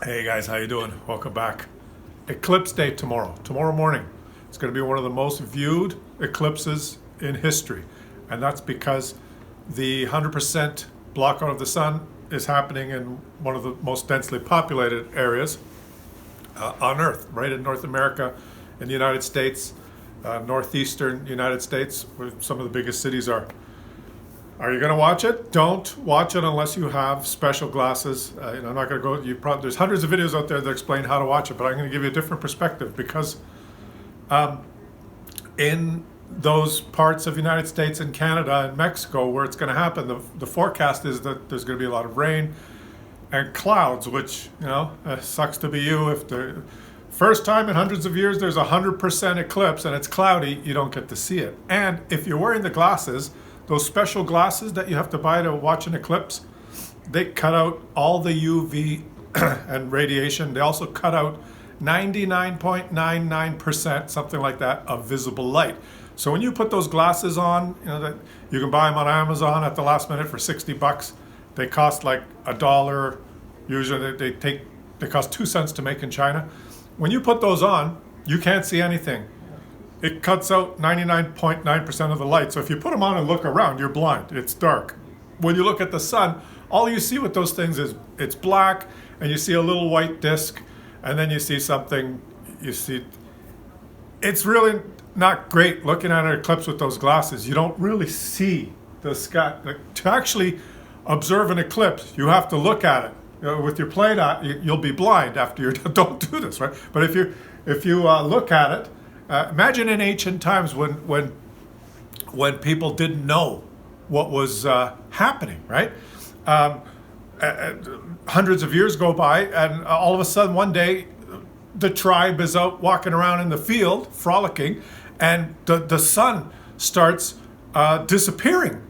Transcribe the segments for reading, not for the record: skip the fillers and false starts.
Hey guys, how you doing? Welcome back. Eclipse day tomorrow morning. It's going to be one of the most viewed eclipses in history. And that's because the 100% blackout of the sun is happening in one of the most densely populated areas on Earth, right in North America, in the United States, northeastern United States, where some of the biggest cities are. Are you going to watch it? Don't watch it unless you have special glasses. I'm not going to go. There's hundreds of videos out there that explain how to watch it, but I'm going to give you a different perspective because in those parts of the United States and Canada and Mexico where it's going to happen, the forecast is that there's going to be a lot of rain and clouds, which sucks to be you. If the first time in hundreds of years there's 100% eclipse and it's cloudy, you don't get to see it. And if you're wearing the glasses, those special glasses that you have to buy to watch an eclipse, they cut out all the UV and radiation. They also cut out 99.99%, something like that, of visible light. So when you put those glasses on, that you can buy them on Amazon at the last minute for $60. They cost like $1. Usually they cost 2 cents to make in China. When you put those on, you can't see anything. It cuts out 99.9% of the light. So if you put them on and look around, you're blind. It's dark. When you look at the sun, all you see with those things is it's black, and you see a little white disc, and then you see something. It's really not great looking at an eclipse with those glasses. You don't really see the sky. To actually observe an eclipse, you have to look at it. With your plane on, you'll be blind after you're done. Don't do this, right? But if you look at it, imagine in ancient times when people didn't know what was happening, right? Hundreds of years go by, and all of a sudden one day the tribe is out walking around in the field, frolicking, and the sun starts disappearing.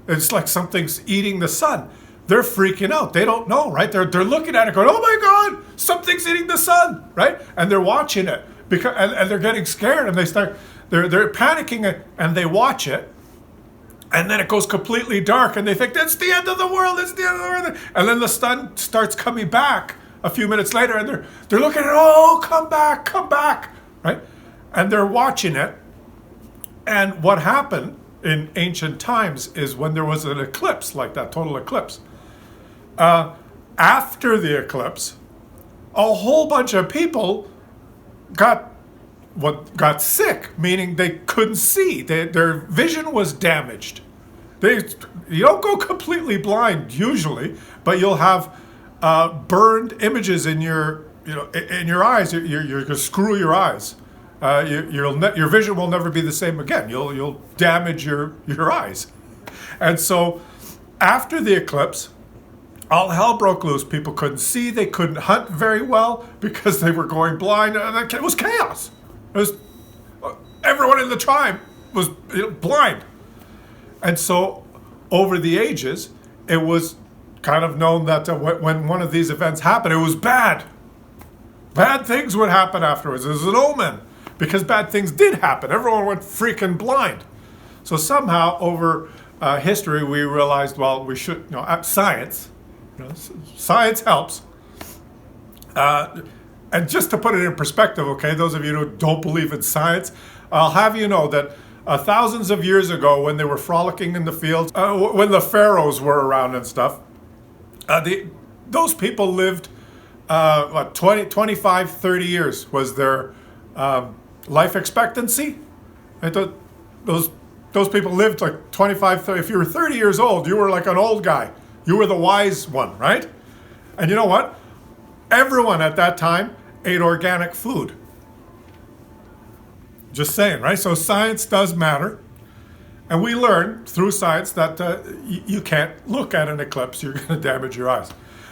It's like something's eating the sun. They're freaking out. They don't know, right? They're looking at it going, oh my God, something's eating the sun, right? And they're watching it. And they're getting scared, and they're panicking, and they watch it, and then it goes completely dark, and they think that's the end of the world. It's the end of the world. And then the sun starts coming back a few minutes later, and they're looking at it. Oh, come back, right? And they're watching it. And what happened in ancient times is when there was an eclipse like that, total eclipse. After the eclipse, a whole bunch of people got sick, meaning they couldn't see. Their vision was damaged. You don't go completely blind usually, but you'll have burned images in your eyes. You're going to screw your eyes. Your vision will never be the same again. You'll damage your eyes. And so after the eclipse, all hell broke loose. People couldn't see. They couldn't hunt very well because they were going blind. It was chaos. Everyone in the tribe was blind. And so over the ages, it was kind of known that when one of these events happened, it was bad. Bad things would happen afterwards. It was an omen because bad things did happen. Everyone went freaking blind. So somehow over history, we realized, well, we should, science helps. And just to put it in perspective, okay, those of you who don't believe in science, I'll have you know that thousands of years ago when they were frolicking in the fields, when the pharaohs were around and stuff, those people lived, 25, 30 years was their life expectancy. I thought those people lived like 25, 30. If you were 30 years old, you were like an old guy. You were the wise one, right? And you know what? Everyone at that time ate organic food. Just saying, right? So science does matter. And we learned through science that you can't look at an eclipse. You're going to damage your eyes.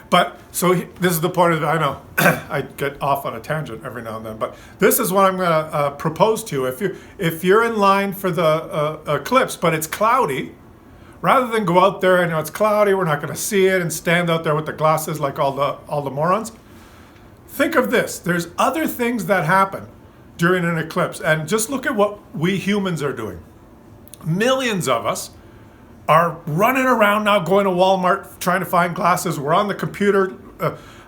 But so this is the point of it. I know I get off on a tangent every now and then, but this is what I'm going to propose to you. If you're in line for the eclipse, but it's cloudy, rather than go out there and it's cloudy, we're not going to see it, and stand out there with the glasses like all the morons. Think of this. There's other things that happen during an eclipse, and just look at what we humans are doing. Millions of us are running around now, going to Walmart, trying to find glasses. We're on the computer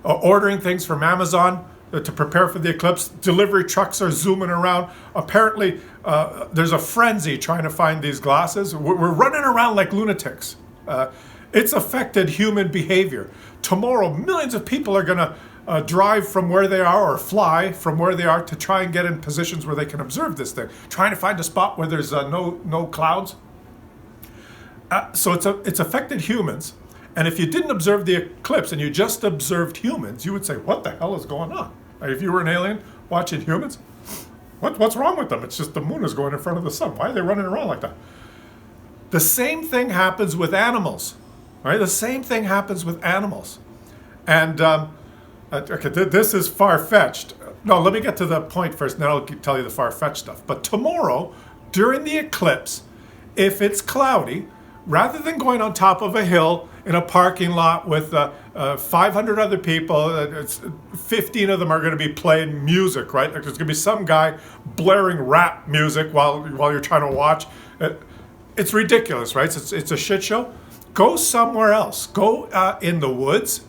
ordering things from Amazon to prepare for the eclipse. Delivery trucks are zooming around. Apparently, there's a frenzy trying to find these glasses. We're running around like lunatics. It's affected human behavior. Tomorrow, millions of people are going to drive from where they are or fly from where they are to try and get in positions where they can observe this thing, trying to find a spot where there's no clouds. So it's affected humans. And if you didn't observe the eclipse and you just observed humans, you would say, what the hell is going on? If you were an alien watching humans, what's wrong with them? It's just the moon is going in front of the sun. Why are they running around like that? The same thing happens with animals, right? The same thing happens with animals. And okay, this is far-fetched. No, let me get to the point first, and then I'll tell you the far-fetched stuff. But tomorrow, during the eclipse, if it's cloudy, rather than going on top of a hill in a parking lot with 500 other people, 15 of them are going to be playing music, right? Like there's going to be some guy blaring rap music while you're trying to watch. It's ridiculous, right? It's a shit show. Go somewhere else. Go in the woods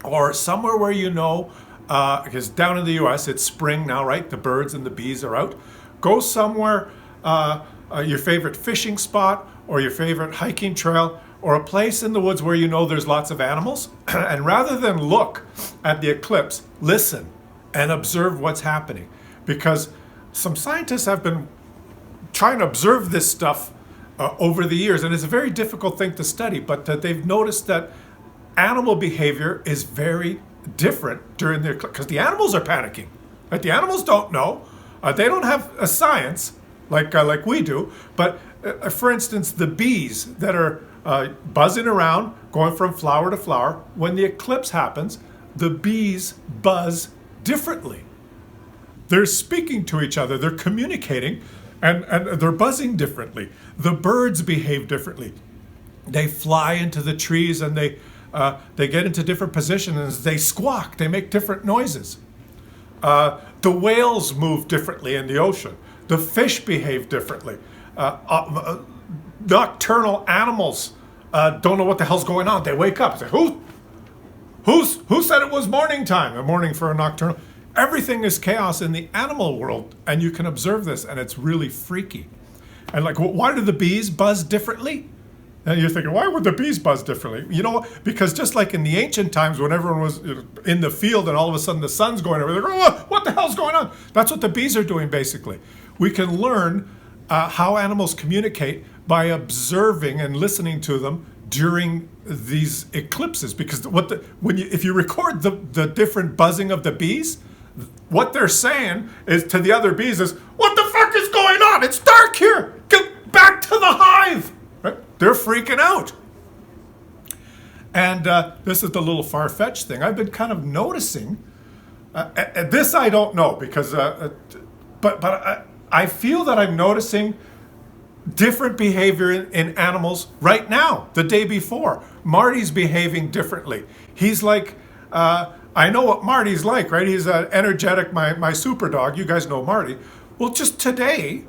or somewhere where you know, because down in the U.S. it's spring now, right? The birds and the bees are out. Go somewhere, your favorite fishing spot or your favorite hiking trail, or a place in the woods where you know there's lots of animals, and rather than look at the eclipse, listen and observe what's happening. Because some scientists have been trying to observe this stuff over the years, and it's a very difficult thing to study, but they've noticed that animal behavior is very different during the eclipse, because the animals are panicking. Right? The animals don't know. They don't have a science like we do, but for instance, the bees that are buzzing around, going from flower to flower, when the eclipse happens, the bees buzz differently. They're speaking to each other, they're communicating, and they're buzzing differently. The birds behave differently. They fly into the trees and they get into different positions, they squawk, they make different noises. The whales move differently in the ocean. The fish behave differently. Nocturnal animals don't know what the hell's going on. They wake up and say, who said it was morning time? A morning for a nocturnal. Everything is chaos in the animal world, and you can observe this, and it's really freaky. And like, why do the bees buzz differently? And you're thinking, why would the bees buzz differently? You know what? Because just like in the ancient times when everyone was in the field and all of a sudden the sun's going over, they're going, oh, what the hell's going on? That's what the bees are doing, basically. We can learn how animals communicate by observing and listening to them during these eclipses. Because if you record the different buzzing of the bees, what they're saying is to the other bees is, what the fuck is going on? It's dark here. Get back to the hive. Right? They're freaking out. And this is the little far-fetched thing. I've been kind of noticing, this I don't know, because, but I feel that I'm noticing different behavior in animals right now, the day before. Marty's behaving differently. He's like, I know what Marty's like, right? He's energetic, my super dog. You guys know Marty. Well, just today,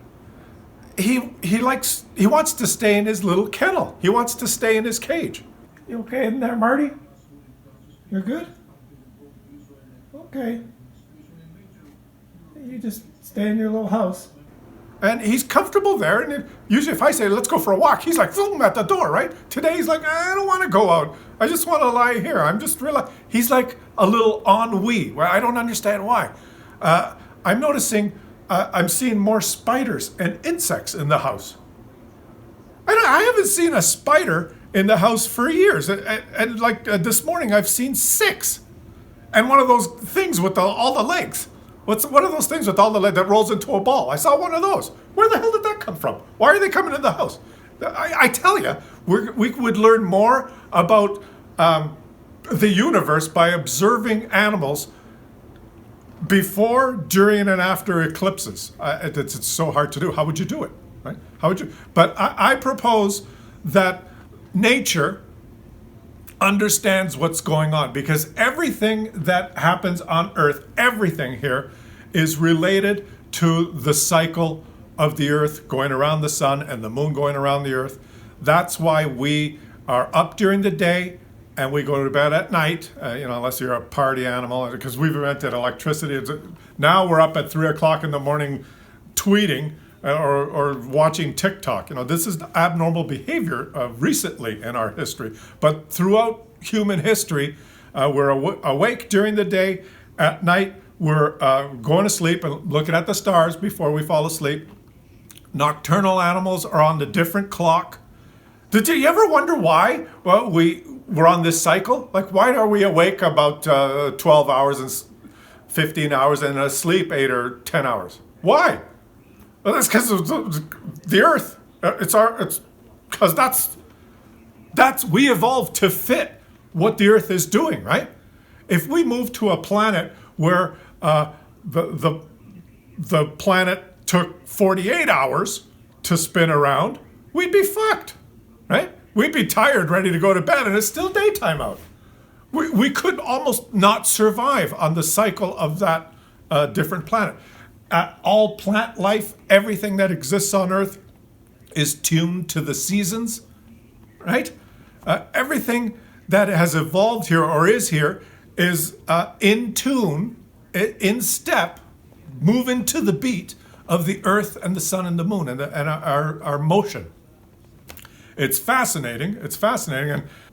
he wants to stay in his little kennel. He wants to stay in his cage. You okay in there, Marty? You're good? Okay. You just stay in your little house. And he's comfortable there. And usually if I say, let's go for a walk, he's like, boom, at the door, right? Today he's like, I don't want to go out. I just want to lie here. I'm just he's like a little ennui. Well, I don't understand why. I'm noticing, I'm seeing more spiders and insects in the house. I haven't seen a spider in the house for years. And this morning I've seen 6. And one of those things with all the legs. What's one of those things with all the legs that rolls into a ball? I saw one of those. Where the hell did that come from? Why are they coming in the house? I tell you, we would learn more about the universe by observing animals before, during, and after eclipses. It's so hard to do. How would you do it? Right? How would you? But I propose that nature understands what's going on, because everything that happens on Earth, everything here, is related to the cycle of the Earth going around the sun and the moon going around the Earth. That's why we are up during the day and we go to bed at night, unless you're a party animal, because we've invented electricity. Now we're up at 3 o'clock in the morning tweeting or watching TikTok. This is the abnormal behavior recently in our history. But throughout human history, we're awake during the day. At night, we're going to sleep and looking at the stars before we fall asleep. Nocturnal animals are on the different clock. Did you ever wonder why? Well, we're on this cycle. Like, why are we awake about 12 hours and 15 hours and asleep 8 or 10 hours? Why? Well, that's because of the Earth. It's because we evolved to fit what the Earth is doing, right? If we move to a planet where the planet took 48 hours to spin around, we'd be fucked, right? We'd be tired, ready to go to bed, and it's still daytime out. We could almost not survive on the cycle of that different planet. All plant life, everything that exists on Earth is tuned to the seasons, right? Everything that has evolved here or is here is in tune, in step, moving to the beat of the Earth and the Sun and the Moon and our motion. It's fascinating.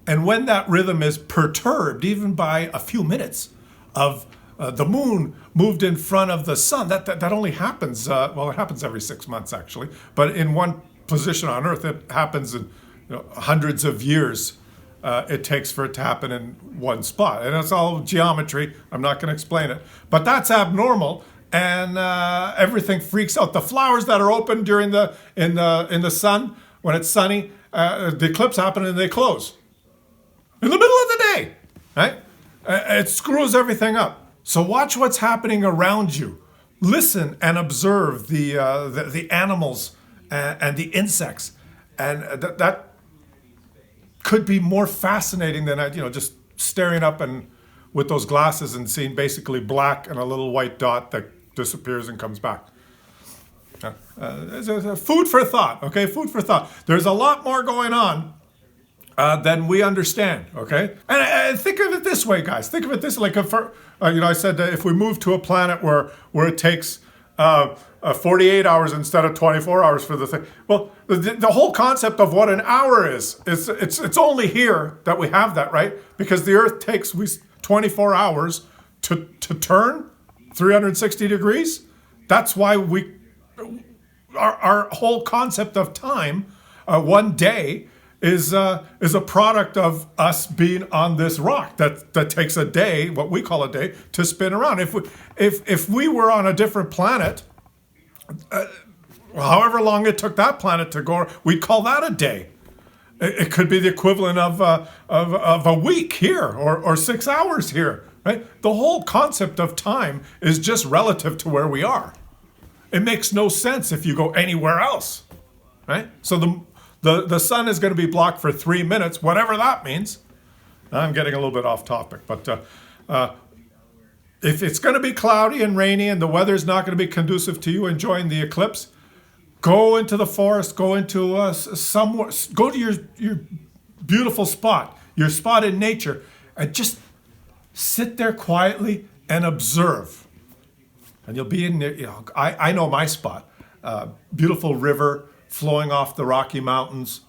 And when that rhythm is perturbed, even by a few minutes of the moon moved in front of the sun, that only happens, it happens every 6 months actually, but in one position on Earth, it happens in hundreds of years it takes for it to happen in one spot. And it's all geometry. I'm not going to explain it. But that's abnormal. And everything freaks out. The flowers that are open during in the sun, when it's sunny, the eclipse happens and they close in the middle of the day, right? It screws everything up. So watch what's happening around you. Listen and observe the animals and the insects, and that could be more fascinating than just staring up and with those glasses and seeing basically black and a little white dot that disappears and comes back. Food for thought, okay? Food for thought. There's a lot more going on than we understand, okay? And think of it this way, guys. Think of it this like I said that if we move to a planet where it takes 48 hours instead of 24 hours for the thing. Well, the whole concept of what an hour is it's only here that we have that, right? Because the Earth takes 24 hours to turn 360 degrees. That's why our whole concept of time, one day, is a product of us being on this rock that takes a day, what we call a day, to spin around. If we were on a different planet, however long it took that planet to go, we'd call that a day. It could be the equivalent of a week here or 6 hours here, right? The whole concept of time is just relative to where we are. It makes no sense if you go anywhere else, right? So the sun is going to be blocked for 3 minutes, whatever that means. I'm getting a little bit off topic, but if it's going to be cloudy and rainy and the weather's not going to be conducive to you enjoying the eclipse, go into the forest, go into somewhere, go to your beautiful spot, your spot in nature, and just sit there quietly and observe. And you'll be in there, I know my spot, beautiful river flowing off the Rocky Mountains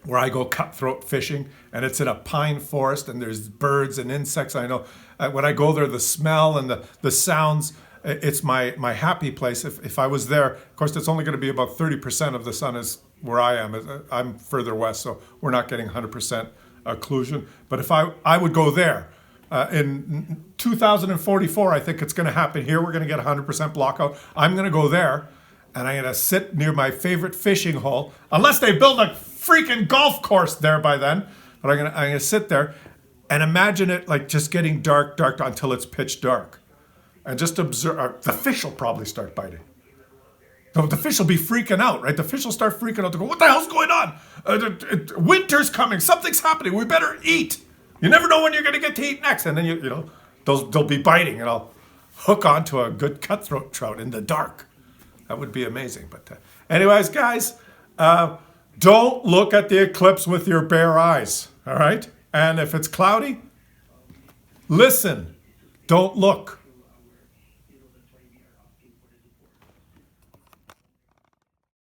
where I go cutthroat fishing, and it's in a pine forest and there's birds and insects. I know when I go there, the smell and the sounds, it's my happy place. If I was there, of course, it's only going to be about 30% of the sun is where I am. I'm further west, so we're not getting 100% occlusion. But if I would go there, in 2044, I think it's going to happen here. We're going to get 100% blockout. I'm going to go there, and I'm going to sit near my favorite fishing hole, unless they build a freaking golf course there by then. But I'm going to sit there and imagine it like just getting dark until it's pitch dark. And just observe. The fish will probably start biting. The fish will be freaking out, right? The fish will start freaking out to go, what the hell's going on? Winter's coming. Something's happening. We better eat. You never know when you're going to get to eat next. And then, they'll be biting, and I'll hook onto a good cutthroat trout in the dark. That would be amazing. But anyways, guys, don't look at the eclipse with your bare eyes, all right? And if it's cloudy, listen, don't look.